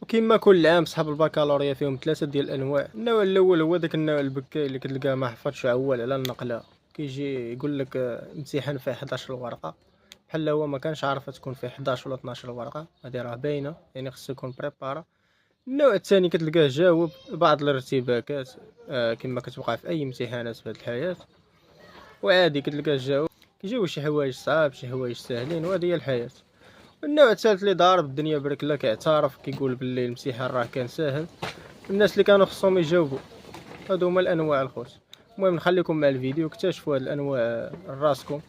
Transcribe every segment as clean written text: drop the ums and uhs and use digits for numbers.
وكما كل عام صحاب البكالوريا فيهم ثلاثه ديال الانواع. النوع الاول هو داك النوع البكاي اللي كتلقاه ما حفظش عوال على النقله، كيجي يقول لك امتحان فيه 11 ورقه، بحال هو ما كانش عارف تكون فيه 11 ولا 12 ورقه، هذه راه باينه، يعني خصو يكون بريبارا. النوع الثاني كتلقاه جاوب بعض الارتباكات كما كتوقع في اي امتحانات في هذه الحياه، وعادي كتلقاه جاوب، كيجيو شي حوايج صعاب شي حوايج ساهلين، وهذه هي الحياه. النوع الثالث اللي ضارب الدنيا بركله كيعترف كيقول باللي الامتحان راه كان ساهل، الناس اللي كانوا خصهم يجاوبوا. هادو هما الانواع الخوت. المهم نخليكم مع الفيديو اكتشفوا هاد الانواع راسكم.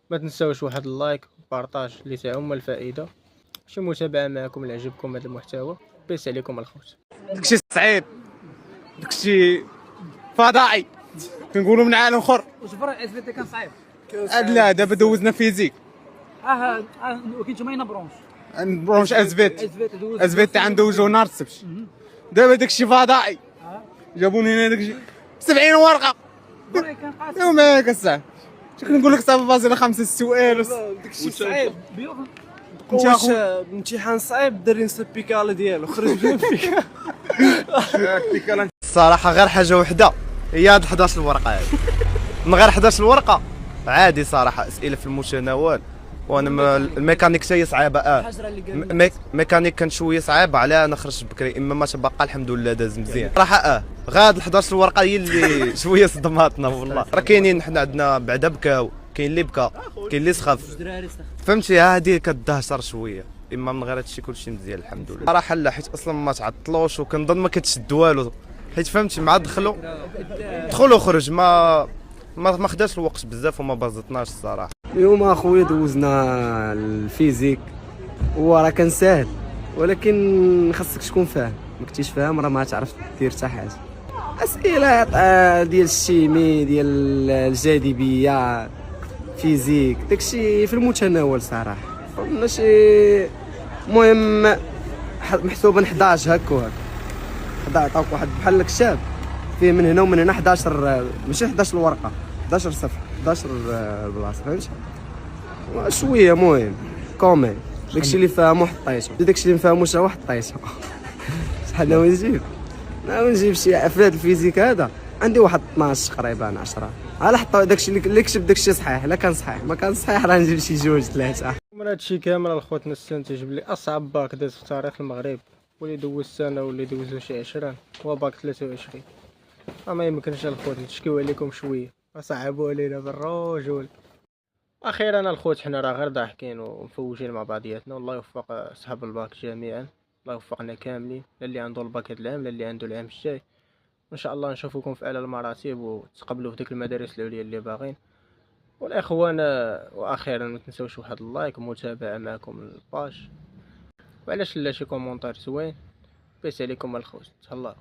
ما تنساوش واحد اللايك وبارطاج اللي تعم الفائده، شي متابعه معكم اللي عجبكم هذا المحتوى. بيس عليكم الخوت. داكشي صعيب، داكشي فضائي، كنقولوا من عالم اخر. واش برا اس في تي كان صعيب؟ لا دابا دوزنا فيزيك، ولكن نتوما هنا برونش برونش ازبيت دوز ازبيت عندوزو نهار السبت. دابا داكشي فضائي، جابوني هنا داكشي 70 ورقه برا كان قاسي يوم هيك الساعه. شكون نقول لك 7.5 السؤال داكشي صعيب. انت واش اخو امتحان صعيب دارين البيكاله ديالو خرج من البيكاله. الصراحه غير حاجه وحده هي هاد 11 ورقه هادي. من غير 11 ورقه عادي صراحه، اسئله في المتناول. وانا الميكانيك حتى هي صعيبه. ميكانيك كان شويه صعيبه على انا خرجت بكري، اما ما تبقى الحمد لله داز مزيان صراحه. غير هاد 11 ورقه هي اللي شويه صدماتنا والله. راه كاينين حنا عندنا بعدا بكاو، كاين اللي بكى كاين اللي سخف، فهمتي؟ هادي كدهشر شويه، اما من غير هادشي كلشي مزيان الحمد لله صراحه. لا حيت اصلا ما تعطلوش، وكنظن ما كتشد والو، حيت فهمتي مع دخلوا وخرج ما خداش الوقت بزاف وما بازطناش الصراحه. اليوم اخويا دوزنا الفيزيك، هو راه كان ساهل ولكن خاصك تكون فاهم، ما كنتيش فاهم راه ما تعرف دير حتى حاجه. اسئله ديال الشيمي ديال الجاذبيه فيزيك داكشي في المتناول صراحه، ماشي المهم محسوبا 11 هكا وهكا. عطاوك واحد بحال الكتاب فيه من هنا ومن هنا 11، ماشي 11 ورقه، 11 صفحه، 11 بلاصه، فهمتي؟ شويه مهم كومين داكشي اللي فاهمو حطيتو، داكشي اللي مفهموش راه حطيتو. شحال نجيب شي في هذا الفيزيك هذا عندي واحد 12 تقريبا 10 على حطوا داكشي اللي كتب داكشي صحيح. لا كان صحيح ما كان صحيح راه نجيب شي جوج ثلاثه. من هادشي كامل الخوت نستنتج بلي اصعب باك داز في تاريخ المغرب، واللي دوز سنه واللي دوزو شي 20 هو باك 23. ما يمكنش الخوت نشكيو عليكم شويه، صعبوا علينا بالرجول. اخيرا الخوت حنا راه غير ضاحكين ومفوجين مع بعضياتنا، والله يوفق صحاب الباك جميعا، الله يوفقنا كاملين، لا اللي عنده الباك هاد العام لا اللي عنده العام الجاي. ان شاء الله نشوفكم في اعلى المراتب وتقبلوا في ديك المدارس العليا اللي باغين. والاخوان واخيرا ما تنساوش واحد اللايك ومتابعه معكم الباج، وعلاش لا شي كومونتير زوين. بيس عليكم الخوت، تهلاو.